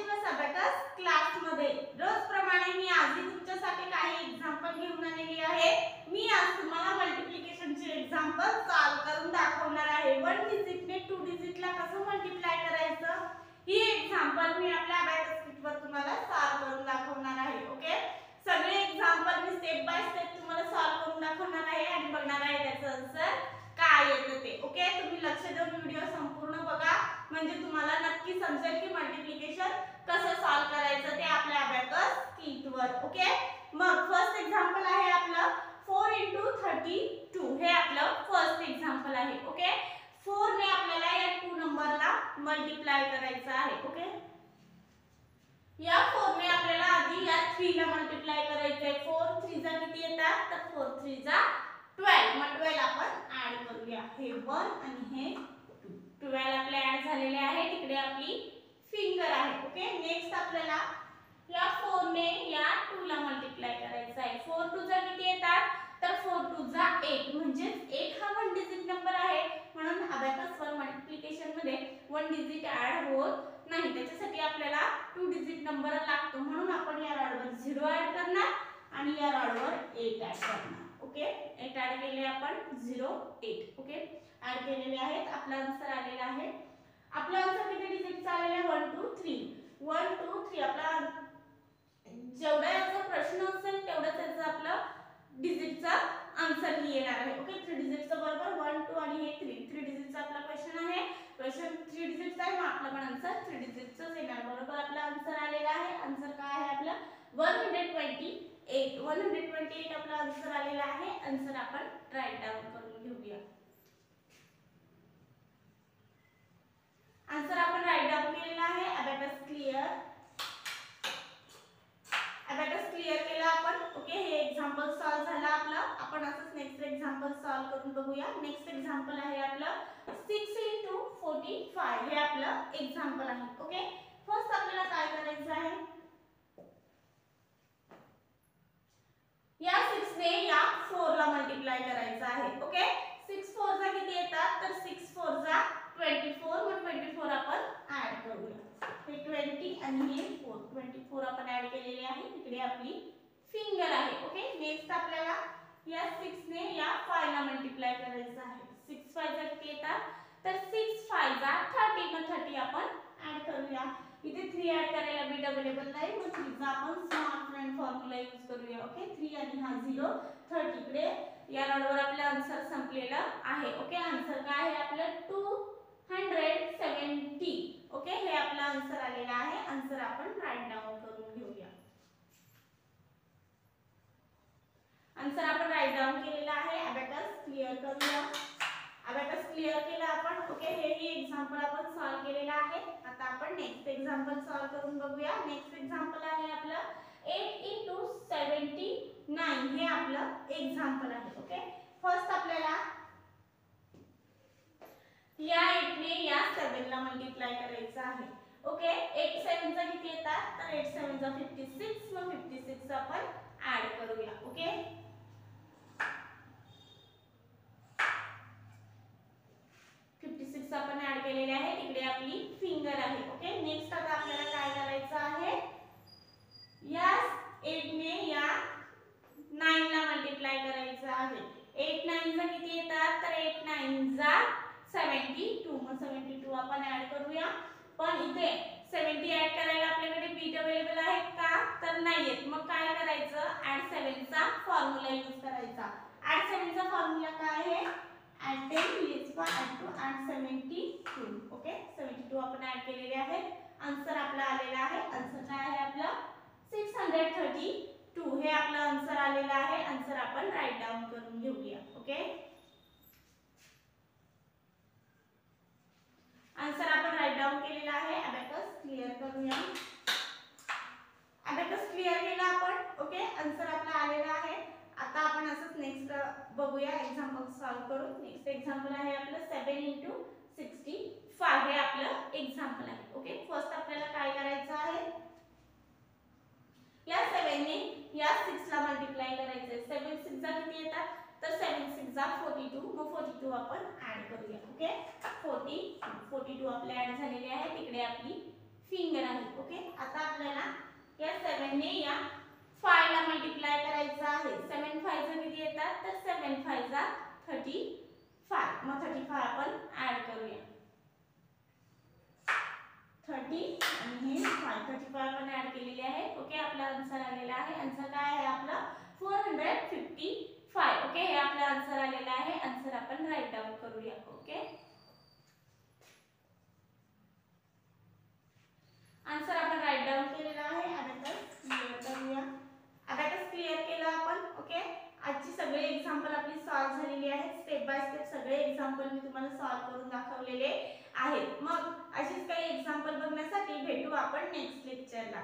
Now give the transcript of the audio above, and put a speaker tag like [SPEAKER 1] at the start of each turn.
[SPEAKER 1] दिवस अबॅकस क्लासमध्ये रोजप्रमाणे मी आजही तुमच्यासाठी काही एक्झाम्पल घेऊन आलेली आहे। मी आज तुम्हाला मल्टिप्लिकेशनचे एक्झाम्पल सॉल्व करून दाखवणार आहे। 1 डिजिटने 2 डिजिटला कसं मल्टिप्लाय करायचं ही एक्झाम्पल मी आपल्या अबॅकस किटवर तुम्हाला सॉल्व करून दाखवणार आहे। ओके, सगळे example me step by step तुम्हाला सॉल्व करून दाखवणार आहे आणि बघणार आहे त्याचं आन्सर काय येतं ते। ओके, तुम्ही लक्ष देऊन व्हिडिओ संपूर्ण बघा, म्हणजे तुम्हाला नक्की समजेल की मल्टिप्लिकेशन कसं सॉल्व करायचं ते आपल्या अबॅकस किटवर। ओके, मग फर्स्ट एक्झाम्पल आहे आपलं 4 * 32 हे आपलं फर्स्ट एक्झाम्पल आहे। ओके, 4 ने आपल्याला या 2 नंबरला मल्टिप्लाय करायचं आहे। ओके, या 4 ने आपल्याला आधी या 3 ला मल्टिप्लाय करायचं आहे। 4 3 जा किती येतात, तर 4 3 जा 12। मग 12 आपण ऍड करूया, हे 1 आणि हे 2। 12 आपले ऍड झालेले आहे, तिकडे आपली फिंगर आहे। ओके, नेक्स्ट आपल्याला या 4 ने या 2 ला मल्टिप्लाय करायचं आहे। 4 2 जा किती येतात, तर 4 2 जा 8, म्हणजे 8 हा 1 डिजिट नंबर आहे, म्हणून अबॅकस वर मल्टिप्लिकेशन मध्ये 1 डिजिट ऍड होत नाही, त्याच्यासाठी आपल्याला 2 डिजिट नंबर लागतो, म्हणून आपण या रॉडवर 0 ऍड करणार आणि या रॉडवर 8 ऍड करणार। ओके, 8 ऍड केले आपण 0 8। ओके, ऍड केलेले आहेत, आपला आन्सर आलेला आहे। आपला आन्सर किती डिजिटचा आलेला आहे, 1 2 3 1 2 3। आपला जेवढा याचा प्रश्न असेल तेवढाच याचा आपला डिजिटचा आन्सर येणार आहे। ओके, 3 डिजिटचा बरोबर 1 2 आणि हे 3 डिजिटचा आपला क्वेश्चन आहे। क्वेश्चन 3 डिजिटचा आहे, मग आपला पण आन्सर 3 डिजिटचाच येणार। बरोबर आपला आन्सर आलेला आहे। आन्सर काय आहे आपला 128 128 आपला आन्सर आलेला आहे। आन्सर आपण राईट डाउन करून घेऊया। आन्सर आपण राईट डाउन केलेला आहे। अबॅकस क्लियर, अबॅकस क्लियर केला आपण। ओके, हे एक्झाम्पल सॉल्व झाला आपला। आपण असंच नेक्स्ट एक्झाम्पल सॉल्व करून बघूया। नेक्स्ट एक्झाम्पल आहे आपलं 6 * 45 हे आपलं एक्झाम्पल आहे। ओके, फर्स्ट आपल्याला काय करायचं आहे, या 6 ने या 4 ला मल्टिप्लाय करायचं आहे। ओके, 6 4 जा किती येतात, तर 6 4 जा 24। मग 24 आपण ऍड करूया, हे 20 आणि हे 4 24 आपण ऍड केलेले आहे, तिकडे आपली फिंगर आहे। ओके, नेक्स्ट आपल्याला या 6 ने या 5 ला मल्टिप्लाय करायचं आहे। 6 5 जा किती येतात, तर 6 5 जा 30। मग 30 आपण ऍड करूया, इथे 3 ऍड करायला बी अवेलेबल नाही, मग 3 चा आपण स्मॉल फ्रेंड फॉर्म्युला यूज करूया। ओके, 3 आणि हा 0 30 इकडे या रॉडवर आपला आन्सर संपलेला आहे। ओके, आन्सर काय आहे आपलं 270। ओके, हे आपला आन्सर आलेला आहे। आन्सर आपण राईट डाउन करून घेऊया। आन्सर आपण राईट डाउन केलेला आहे। अबॅकस क्लिअर करूया, अबॅकस क्लिअर केला आपण। ओके, हे ही एक्झाम्पल आपण सॉल्व केलेला आहे। आता आपण नेक्स्ट एक्झाम्पल सॉल्व करून बघूया। नेक्स्ट एक्झाम्पल आहे आपलं 8 * 79 हे आपलं एक्झाम्पल आहे। ओके, फर्स्ट आपल्याला या 8 ने या 7 ला मल्टिप्लाय करायचं आहे। ओके, 8 7 जा किती येतात, तर 8 7 जा 56। मग 56 आपण ऍड करूया। ओके, 56 आपण ऍड केलेले आहे, तिकडे आपली फिंगर आहे। ओके, नेक्स्ट आता आपल्याला काय करायचं आहे, या 8 ने या 9 ला मल्टिप्लाय करायचं आहे। 8 9 जा किती येतात, तर 8 9 जा 72। मग 72 आपण ऍड करूया, पण इथे 70 ऍड करायला आपल्याकडे बीट अवेलेबल आहेत का, तर नाहीयेत। मग काय करायचं, ऍड 7 चा फॉर्म्युला यूज करायचा। ऍड 7 चा फॉर्म्युला काय आहे, add 10 less by add 2 add 72। Okay, 72 आपण ऍड केलेले आहेत। आन्सर आपला आलेला आहे। आन्सर काय आहे आपला 632 हे आपलं आन्सर आलेला आहे। आन्सर आपण राईट डाउन करून घेऊया। ओके, आन्सर आपण राईट डाउन केलेला आहे। अबॅकस क्लिअर करूया, अबॅकस क्लिअर केला आपण। ओके, आन्सर आपला आलेला आहे। आता आपण असंच नेक्स्ट बघूया एक्झाम्पल सॉल्व करून। नेक्स्ट एक्झाम्पल आहे आपलं 7 * 65 हे आपलं एक्झाम्पल आहे। ओके, फर्स्ट आपल्याला काय करायचं आहे, या 7 ने या 6 ला मल्टिप्लाय करायचं आहे। 7 6 जा किती येतात, तर 7 6 जा 42। मग 42 आपण ऍड करूया। ओके, 42 आपले ऍड झालेले आहे, तिकडे आपली फिंगर आहे. ओके, आता आपल्याला या 7 ने या 5 ला मल्टिप्लाय करायचं आहे. 7 5 चा किती येतात, तर 7 5 चा 35. मग 35 आपण ऍड करूया. 30 आणि हे 35 आपण ऍड केलेले आहे. ओके, आपला आन्सर आलेला आहे. आन्सर काय आहे आपला 455. ओके, हे आपला आन्सर आलेला आहे. आन्सर आपण राईट डाउन करूया. ओके, आन्सर आपण राईट डाउन केलेला आहे. अबॅकस क्लिअर करूया. अबॅकस क्लिअर केलं आपण. ओके, आजची सगळे एक्झाम्पल आपली सॉल्व झालेली आहेत. स्टेप बाय स्टेप सगळे एक्झाम्पल मी तुम्हाला सॉल्व करून दाखवलेले आहेत. मग अशीच काही एक्झाम्पल बघण्यासाठी भेटू आपण नेक्स्ट लेक्चरला.